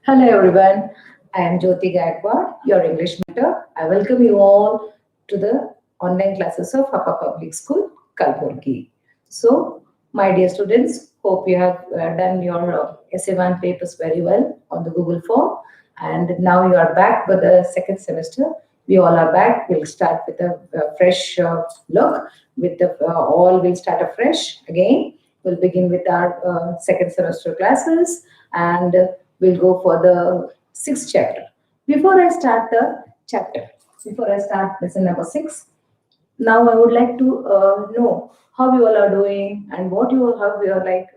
Hello everyone, I am Jyothi Gaikwad, your English mentor. I welcome you all to the online classes of Upper Public School, Kalburgi. So, my dear students, hope you have done your SA1 papers very well on the Google form, and now you are back for the second semester. We all are back. We'll start with a fresh look. With the all, we'll start afresh again. We'll begin with our second semester classes, and we'll go for the sixth chapter. Before I start the chapter, before I start lesson number six, now I would like to know how you all are doing and what you have your like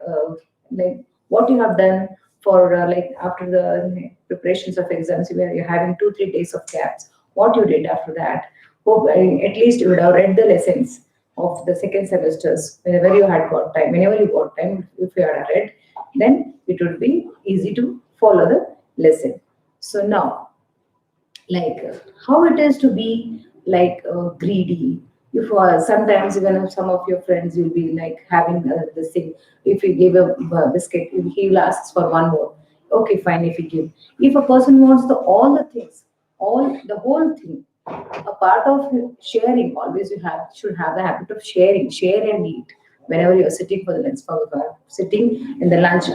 what you have done for like after the preparations of exams where you're having 2 3 days of gaps. What you did after that? Hope at least you would have read the lessons of the second semesters whenever you had got time. Whenever you got time, if you had read, then it would be easy to follow the lesson. So now how it is to be greedy. If sometimes even if some of your friends will be like having this thing, if you give a biscuit, he will ask for one more. Okay, fine, if you give. If a person wants the all the things, all the whole thing, a part of sharing, always you have should have the habit of sharing, share and eat. Whenever you're sitting for the lunch, for sitting in the lunch,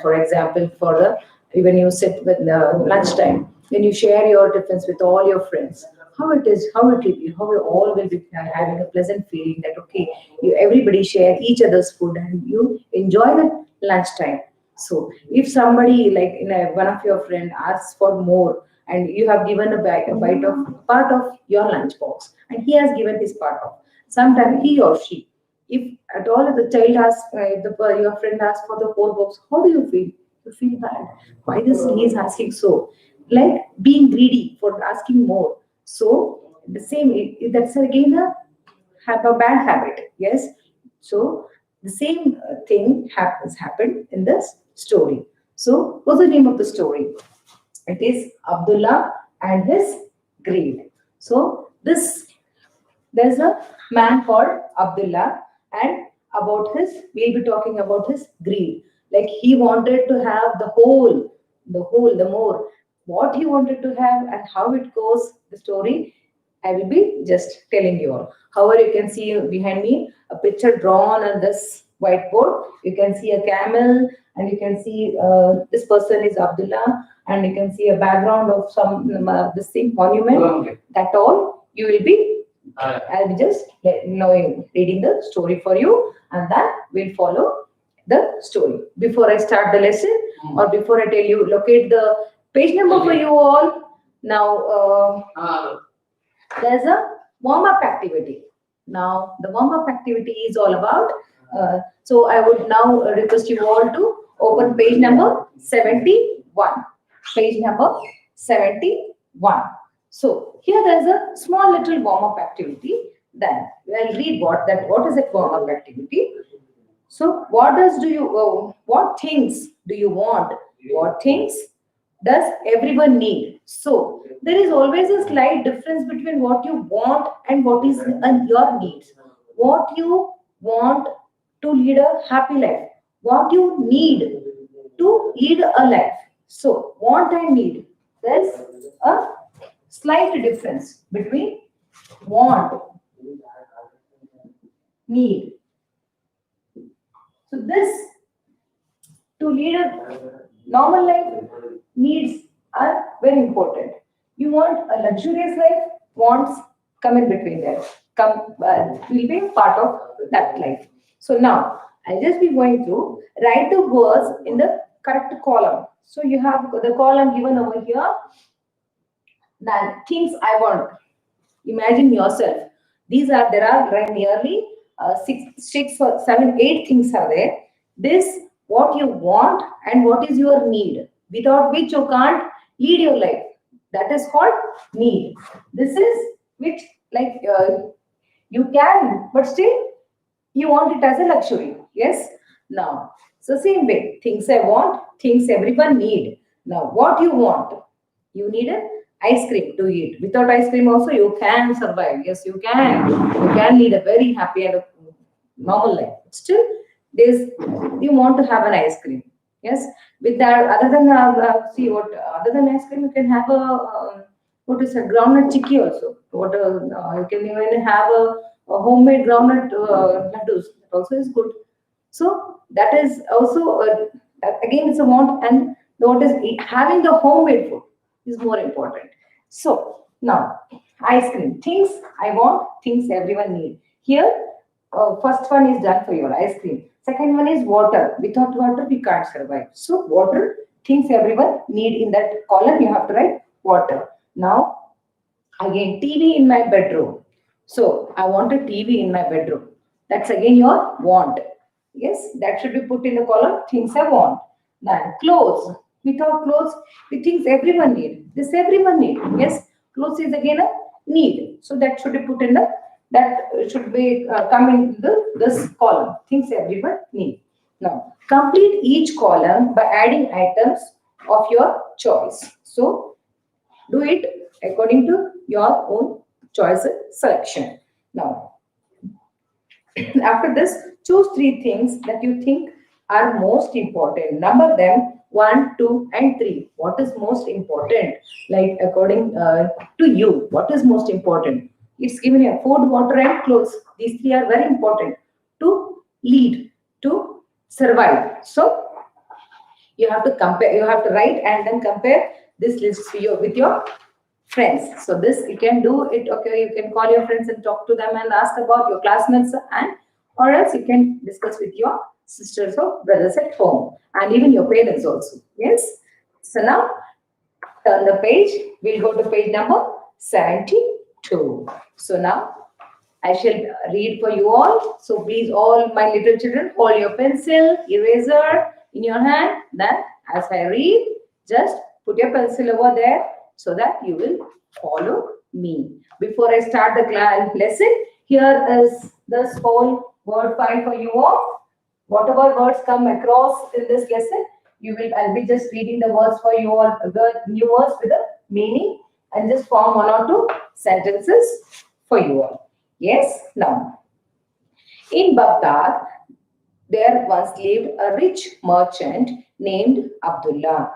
for example, for the when you sit with the lunchtime, when you share your tiffins with all your friends, how it will be, how you all will be having a pleasant feeling that okay, you everybody share each other's food and you enjoy the lunchtime. So if somebody like one of your friend asks for more and you have given a bite of part of your lunch box and he has given his part of, sometimes he or she, if at all if the child asks, your friend asks for the whole box, how do you feel? You feel bad. Why this he is asking so? Like being greedy for asking more. So the same, that's again a have a bad habit. Yes. So the same thing happened in this story. So what's the name of the story? It is Abdullah and his greed. So this there's a man called Abdullah, and about his we'll be talking about his greed. Like he wanted to have the more. What he wanted to have and how it goes, the story, I will be just telling you all. However, you can see behind me a picture drawn on this whiteboard. You can see a camel, and you can see this person is Abdullah, and you can see a background of some this thing monument. Okay. That all you will be. I'll be just reading the story for you, and then we'll follow the story. Before I start the lesson, or before I tell you, locate the page number for you all. Now, there's a warm up activity. Now, the warm up activity is all about. So, I would now request you all to open page number 71. Page number 71. So, here there's a small little warm up activity. Then, I'll read what is that warm up activity. So, what things do you want? What things does everyone need? So, there is always a slight difference between what you want and what is your needs. What you want to lead a happy life, what you need to lead a life. So, want and need. There's a slight difference between want, need. So, this to lead a normal life, needs are very important. You want a luxurious life, wants come in between there. Come will be part of that life. So now I'll just be going through. Write the words in the correct column. So you have the column given over here. Then things I want. Imagine yourself. There are nearly six or seven, eight things are there. This what you want and what is your need, without which you can't lead your life. That is called need. This is which you can, but still you want it as a luxury. Yes. Now, so same way, things I want, things everyone need. Now, what you want? You need an ice cream to eat. Without ice cream, also you can survive. Yes, you can. You can lead a very happy and a normal life. Still, you want to have an ice cream. Yes, with that, other than see what other than ice cream, you can have a what is a groundnut chicky also. What you can even have a homemade groundnut laddus. That also is good. So that is also again it's a want, and what is having the homemade food is more important. So now ice cream things I want, things everyone need. Here, first one is done for your ice cream. Second one is water. Without water we can't survive. So water, things everyone need, in that column you have to write water. Now again, TV in my bedroom. So I want a TV in my bedroom. That's again your want. Yes, that should be put in the column things I want. Then clothes. Without clothes, the things everyone need. This everyone need. Yes, clothes is again a need. So that should be put in the that should be come in the this column. Things everyone need. Now complete each column by adding items of your choice. So do it according to your own choice selection. Now, after this, choose three things that you think are most important. Number them one, two, and three. What is most important? Like according to you, what is most important? It's given here food, water, and clothes. These three are very important to lead, to survive. So you have to compare, you have to write and then compare this list with your friends. So this you can do it. Okay, you can call your friends and talk to them and ask about your classmates, and or else you can discuss with your sisters or brothers at home, and even your parents also. Yes. So now turn the page. We'll go to page number 72. So now I shall read for you all. So please, all my little children, hold your pencil, eraser in your hand. Then, as I read, just put your pencil over there so that you will follow me. Before I start the lesson, here is this whole word file for you all. Whatever words come across in this lesson, you will. I'll be just reading the words for you all, the new words with a meaning, and just form one or two sentences for you all. Yes, now in Baghdad, there once lived a rich merchant named Abdullah.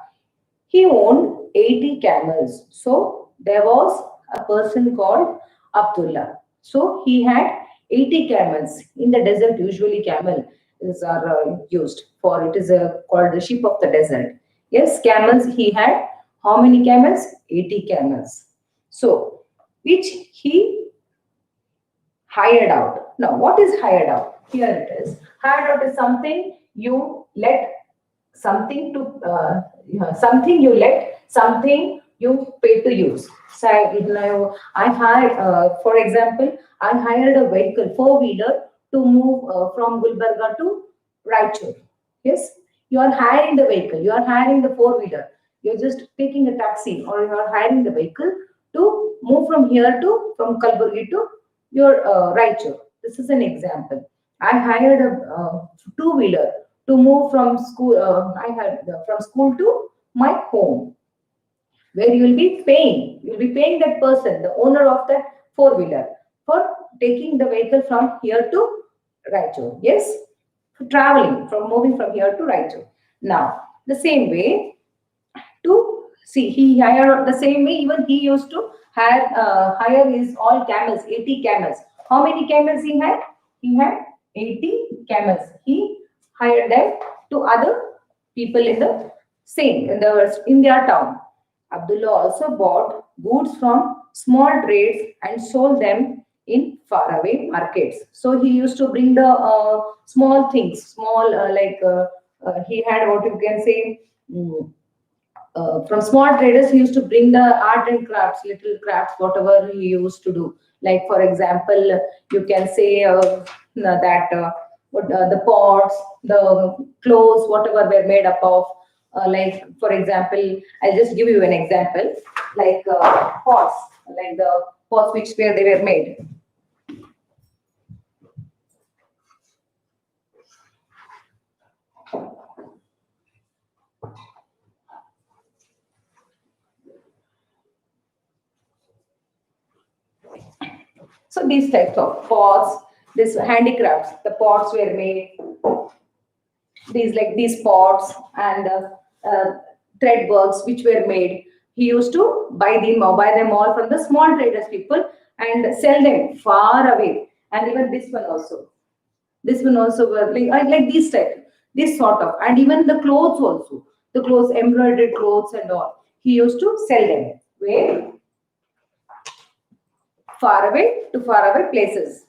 He owned 80 camels. So there was a person called Abdullah. So he had 80 camels. In the desert, usually camel is are used for it is called the sheep of the desert. Yes, camels. He had how many camels? 80 camels. So which he hired out. Now, what is hired out? Here it is. Hired out is something you let something to something you let something you pay to use. So I hired, for example, I hired a vehicle four-wheeler to move from Gulbarga to Raichur. Yes, you are hiring the vehicle. You are hiring the four-wheeler. You're just taking a taxi, or you are hiring the vehicle to move from here to from Kalburgi to your Raichur. This is an example. I hired a two-wheeler to move from school. I had from school to my home, where you will be paying. You will be paying that person, the owner of that four-wheeler, for taking the vehicle from here to Raichur. Yes, for traveling from moving from here to Raichur. Now, the same way to see he hired the same way even he used to hire his all camels, 80 camels. How many camels he had? He had 80 camels. He hired them to other people in the same in their town. Abdullah also bought goods from small trades and sold them in faraway markets. So he used to bring the small things, small he had what you can say. From small traders, he used to bring the art and crafts, little crafts, whatever he used to do. Like, for example, you can say that the pots, the clothes, whatever were made up of. Like, for example, I'll just give you an example. Like pots, like the pots which where they were made. So these types of pots, this handicrafts, the pots were made. these pots and thread works which were made. He used to buy them all from the small traders people and sell them far away. And even this one also were like these type, this sort of, and even the clothes also, the clothes, embroidered clothes and all. He used to sell them where far away places.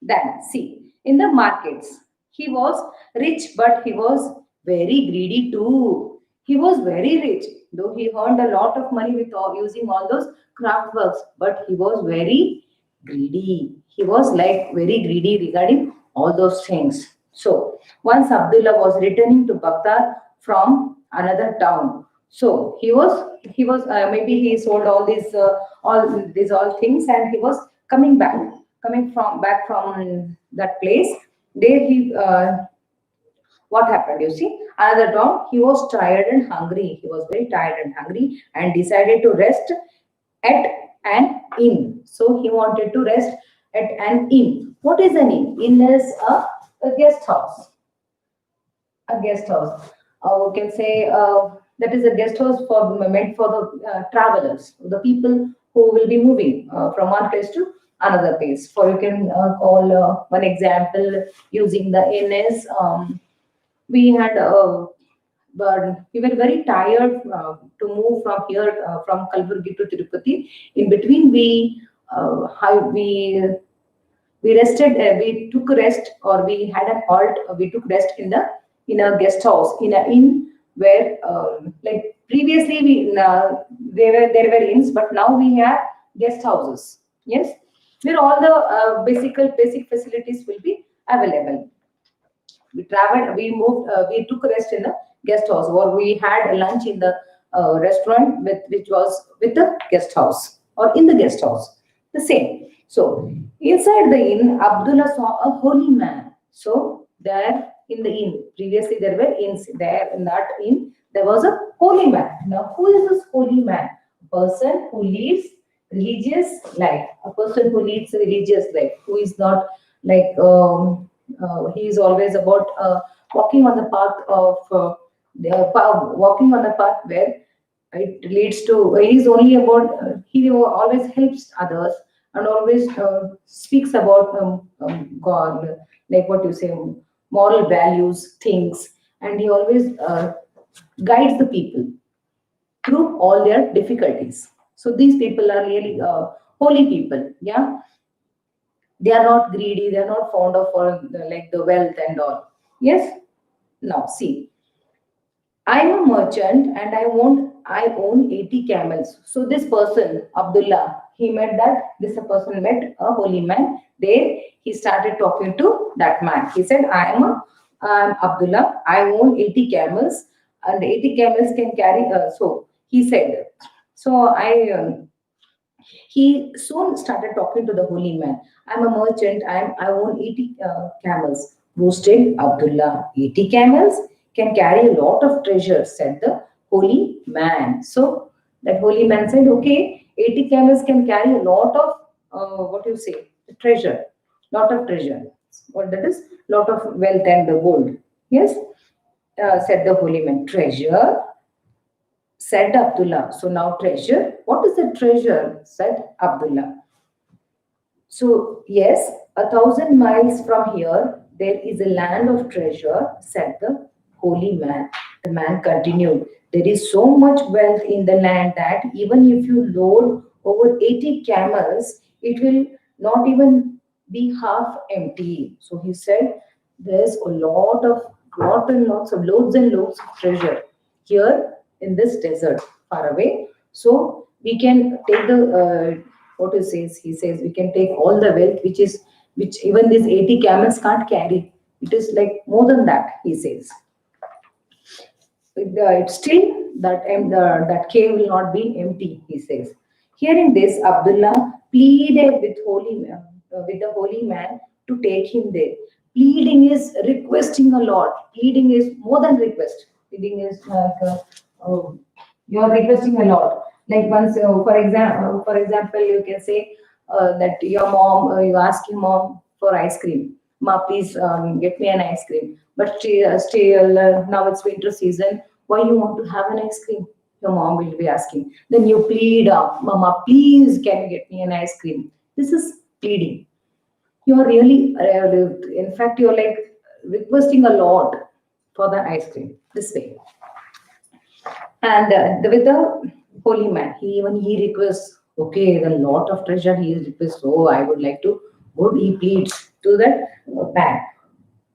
Then, see, in the markets, he was rich, but he was very greedy too. He was very rich, though he earned a lot of money with using all those craft works, but he was very greedy. He was like very greedy regarding all those things. So, once Abdullah was returning to Baghdad from another town, so maybe he sold all things, and he was coming from back from that place. There he what happened? You see, another town. He was tired and hungry. He was very tired and hungry, and decided to rest at an inn. So he wanted to rest at an inn. What is an inn? Inn is a guest house. A guest house. We can say that is a guest house meant for the travelers, the people who will be moving from one place to another place. For you can call one example using the inn is we had but we were very tired to move from here from Kalburgi to Tirupati. In between, we rested. We took a rest, or we had a halt. We took rest in a guest house, in a inn where like previously there were inns, but now we have guest houses. Yes, where all the basic facilities will be available. We traveled, we moved, we took a rest in the guest house, or we had a lunch in the restaurant which was with the guest house or in the guest house. The same. So inside the inn, Abdullah saw a holy man. So there in the inn, previously there were inns there in that inn. There was a holy man. Now, who is this holy man? A person who leads religious life. A person who leads a religious life, who is not like he is always about walking on the path of walking on the path where it leads to. He is only about he always helps others and always speaks about God, like what you say, moral values, things, and he always guides the people through all their difficulties. So these people are really holy people. Yeah, they are not greedy. They are not fond of like the wealth and all. Yes. Now see, I'm a merchant and I own 80 camels. So this person, Abdullah, he met that this person met a holy man. There he started talking to that man. He said, I'm Abdullah, I own 80 camels, and 80 camels can carry so he said, so he soon started talking to the holy man. I'm a merchant. I own 80 camels. Boasted Abdullah. 80 camels can carry a lot of treasure, said the holy man. So that holy man said, okay, 80 camels can carry a lot of what you say, treasure, lot of treasure. What that is? Lot of wealth and the gold. Yes, said the holy man. Treasure, said Abdullah. So now treasure. What is the treasure? Said Abdullah. So yes, 1,000 miles from here, there is a land of treasure, said the holy man. The man continued, there is so much wealth in the land that even if you load over 80 camels, it will not even be half empty. So he said, there's a lot and lots of loads and loads of treasure here in this desert far away. So we can take the what he says we can take all the wealth which even these 80 camels can't carry. It is like more than that, he says. It's still that cave will not be empty, he says. Hearing this, Abdullah pleaded with the holy man to take him there. Pleading is requesting a lot. Pleading is more than request. Pleading is like you are requesting a lot. Like once, for example, you can say that your mom, you ask your mom for ice cream. Ma, please get me an ice cream. But still, now it's winter season. Why you want to have an ice cream? Your mom will be asking. Then you plead, Mama, please can you get me an ice cream? This is pleading. You're really, in fact, you're like requesting a lot for the ice cream this way. And with the holy man, he requests, okay, the lot of treasure he requests. Oh, I would like to go. He pleads to that man,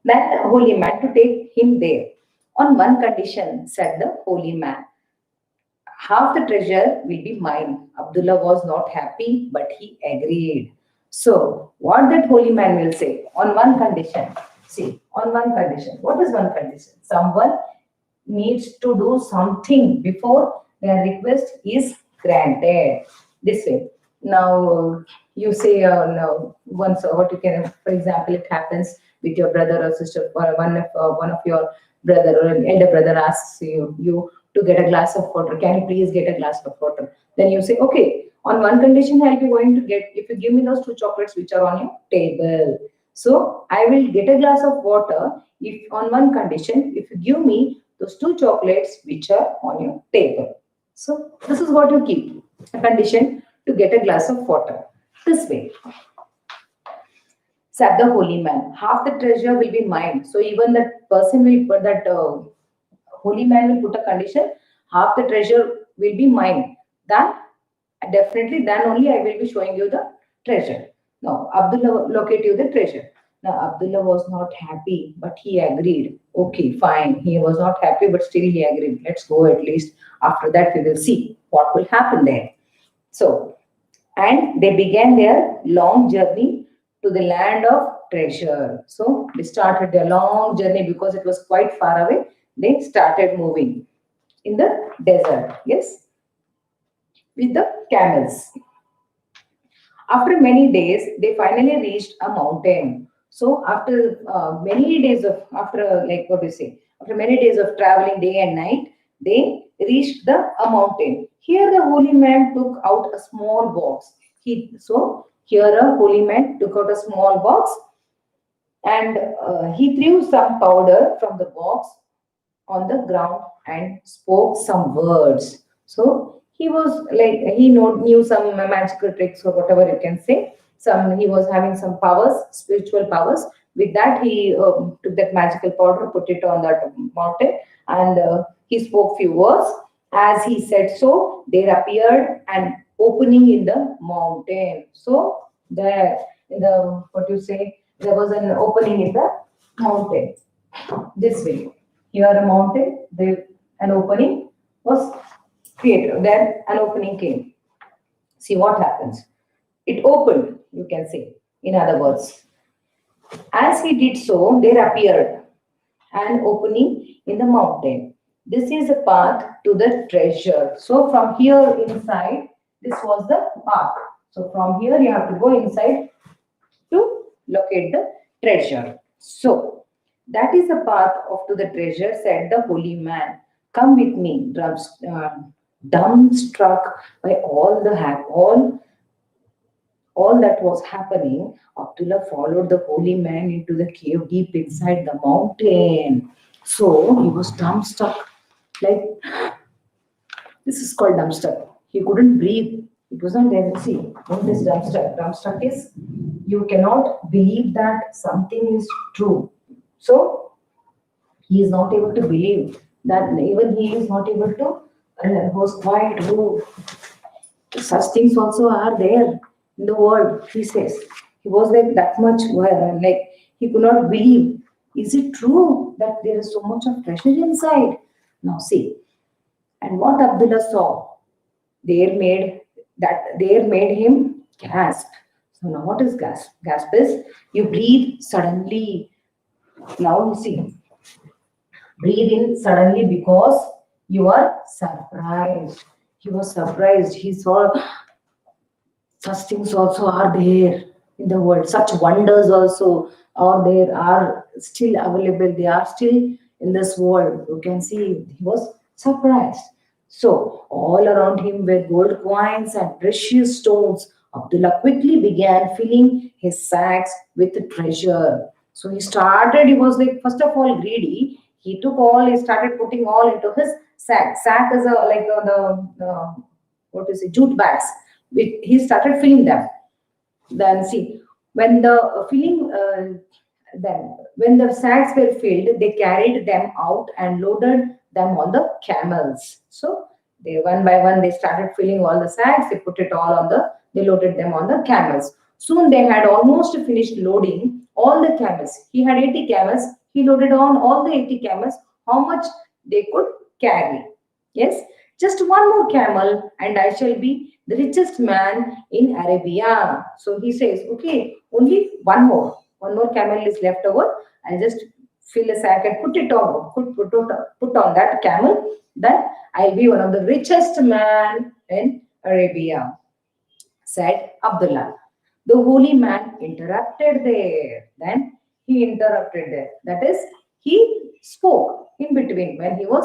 that holy man, to take him there. On one condition, said the holy man, half the treasure will be mine. Abdullah was not happy, but he agreed. So, what that holy man will say on one condition? See, on one condition. What is one condition? Someone needs to do something before their request is granted. This way. Now, you say, no, once, what you can, for example, it happens with your brother or sister, or one of your brother or an elder brother asks you to get a glass of water. Can you please get a glass of water? Then you say, okay, on one condition, I'll be going to get, if you give me those two chocolates which are on your table. So I will get a glass of water if on one condition, if you give me those two chocolates which are on your table. So this is what you keep, a condition to get a glass of water. This way, said the holy man, half the treasure will be mine. So even that person will put that holy man will put a condition, half the treasure will be mine. Then definitely, then only I will be showing you the treasure. Now, Abdullah locate you the treasure. Now, Abdullah was not happy, but he agreed. Okay, fine. He was not happy, but still he agreed. Let's go at least. After that, we will see what will happen there. So, and they began their long journey to the land of treasure. So, they started their long journey because it was quite far away. They started moving in the desert. Yes, with the camels. After many days, they finally reached a mountain. So after many days of, after like what do you say, after many days of traveling day and night, they reached the a mountain. Here the holy man took out a small box. Here a holy man took out a small box, and he threw some powder from the box on the ground and spoke some words. So he was like knew some magical tricks or whatever you can say. Some he was having some powers, spiritual powers. With that, he took that magical powder, put it on that mountain, and he spoke few words. As he said so, there appeared an opening in the mountain. So there, in the what you say, there was an opening in the mountain. This way, here a mountain, there an opening was created. Then an opening came. See what happens. It opened, you can say, in other words. As he did so, there appeared an opening in the mountain. This is a path to the treasure. So from here inside, this was the path. So from here you have to go inside to locate the treasure. So that is the path of to the treasure, said the holy man. Come with me, dumbstruck by all that was happening. Abdullah followed the holy man into the cave deep inside the mountain. So he was dumbstruck. Like this is called dumbstruck. He couldn't breathe. It was not there. See, what is dumbstruck? Dumbstruck is you cannot believe that something is true. So he is not able to believe that even he is not able to was quiet. Oh, such things also are there in the world, he says. He was like that much, like he could not believe. Is it true that there is so much of treasure inside? Now see, and what Abdullah saw, there made him gasp. So now what is gasp? Gasp is you breathe suddenly. Now you see, breathe in suddenly because you are surprised. He was surprised. He saw such things also are there in the world. Such wonders also are there, are still available. They are still in this world. You can see he was surprised. So all around him were gold coins and precious stones. Abdullah quickly began filling his sacks with treasure. So he was like, first of all, greedy. He started putting all into his sack. Sack is like the what is it, jute bags. He started filling them. Then see, when the then when the sacks were filled, they carried them out and loaded them on the camels. So they one by one they started filling all the sacks. They put it all on they loaded them on the camels. Soon they had almost finished loading all the camels. He had 80 camels. He loaded on all the 80 camels. How much they could carry? Yes, just one more camel, and I shall be the richest man in Arabia. So he says, okay, only one more camel is left over. I'll just fill a sack and put on that camel. Then I'll be one of the richest man in Arabia, said Abdullah. The holy man interrupted there. Then he interrupted there. That is, he spoke in between when he was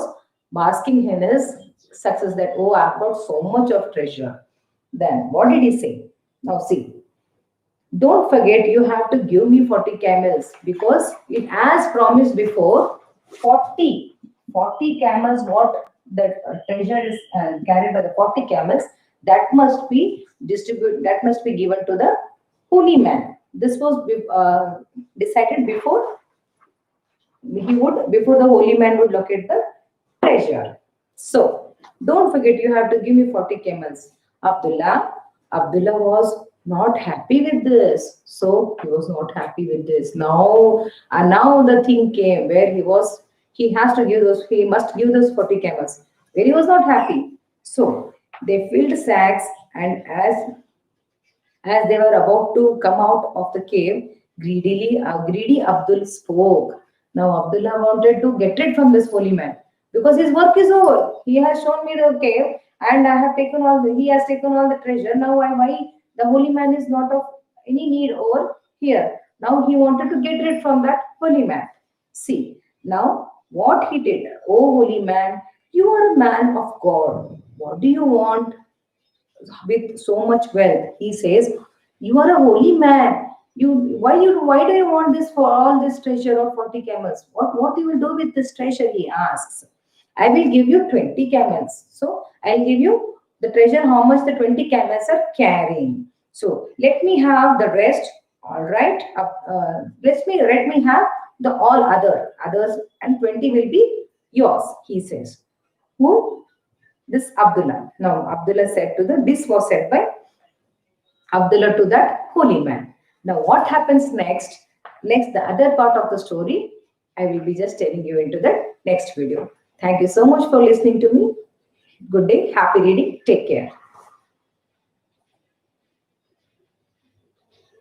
basking in his success that, oh, I've got so much of treasure. Then what did he say? Now see, don't forget you have to give me 40 camels because it as promised before 40 camels what the treasure is carried by the 40 camels that must be that must be given to the holy man. This was decided before the holy man would locate the treasure. So don't forget you have to give me 40 camels. Abdullah was not happy with this. So he was not happy with this. Now the thing came where he must give those 40 camels. Where he was not happy. So they filled sacks, and as they were about to come out of the cave, greedy Abdul spoke. Now Abdullah wanted to get rid from this holy man because his work is over. He has shown me the cave, and he has taken all the treasure. Now why the holy man is not of any need over here. Now he wanted to get rid from that holy man. See, now what he did, oh holy man, you are a man of God. What do you want with so much wealth? He says, you are a holy man. Why do you want this for all this treasure of 40 camels? What you will do with this treasure? He asks. I will give you 20 camels. So I'll give you the treasure, how much the 20 camels are carrying. So let me have the rest. All right. Let me have the all others, and 20 will be yours, he says. Who? This Abdullah. Now Abdullah said this was said by Abdullah to that holy man. Now what happens next? The other part of the story, I will be just telling you into the next video. Thank you so much for listening to me. Good day. Happy reading. Take care.